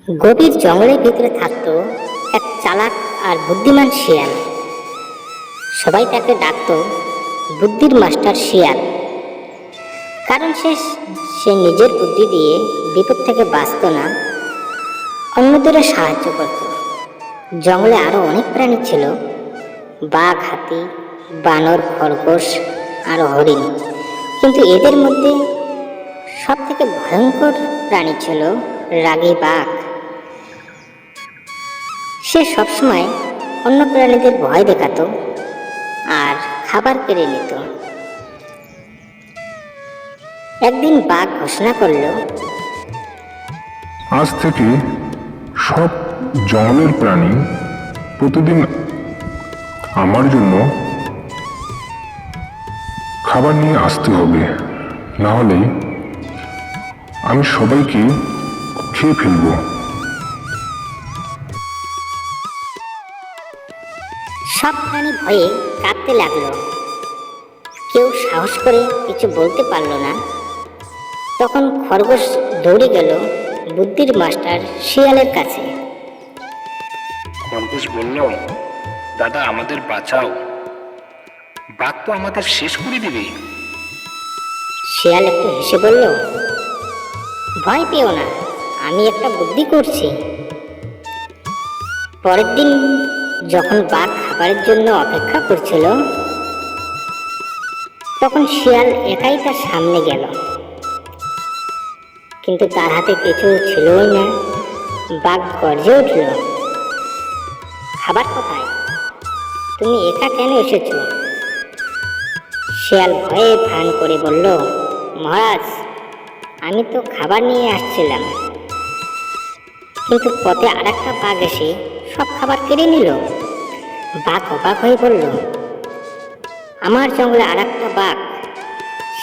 গভীর জঙ্গলের ভিতরে থাকতো এক চালাক আর বুদ্ধিমান শিয়াল। সবাই তাকে ডাকতো বুদ্ধির মাস্টার শিয়াল, কারণ সে নিজের বুদ্ধি দিয়ে বিপদ থেকে বাঁচত না, অন্যদেরও সাহায্য করত। জঙ্গলে আরো অনেক প্রাণী ছিল, বাঘ, হাতি, বানর, খরগোশ আর হরিণ। কিন্তু এদের মধ্যে সব থেকে ভয়ঙ্কর প্রাণী ছিল রাগী বাঘ। সে সবসময় অন্য প্রাণীদের ভয় দেখাতো আর খাবার কেড়ে নিত। একদিন বাঘ ঘোষণা করল, আজ থেকে সব জঙ্গলের প্রাণী প্রতিদিন আমার জন্য খাবার নিয়ে আসতে হবে, না হলে আমি সবাইকে খেয়ে ফেলবো। সব প্রাণী ভয়ে কাঁপতে লাগলো। কেউ সাহস করে কিছু বলতে পারল না। তখন খরগোশ দৌড়ে গেল বুদ্ধির মাস্টার শিয়ালের কাছে। খরগোশ বলল, দাদা আমাদের বাঁচাও, বাঘ তো আমাদের শেষ করে দিবে। শিয়াল একটু হেসে বলল, ভয় পেও না, আমি একটা বুদ্ধি করছি। পরের দিন যখন বাঘ খাবারের জন্য অপেক্ষা করছিল, তখন শিয়াল একাই তার সামনে গেল, কিন্তু তার হাতে কিছু ছিলই না। বাঘ গর্জে উঠল, খাবার কোথায়? তুমি একা কেন এসেছো? শিয়াল ভয়ে ভান করে বলল, মহারাজ, আমি তো খাবার নিয়ে আসছিলাম, কিন্তু পথে আর একটা বাঘ এসে সব খাবার কেড়ে নিল। বাঘ অবাক হয়ে বলল, আমার জঙ্গলে আর একটা বাঘ?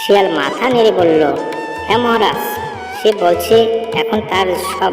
শিয়াল মাথা নেড়ে বলল, হ্যাঁ মহারাজ, সে বলছে এখন তার সব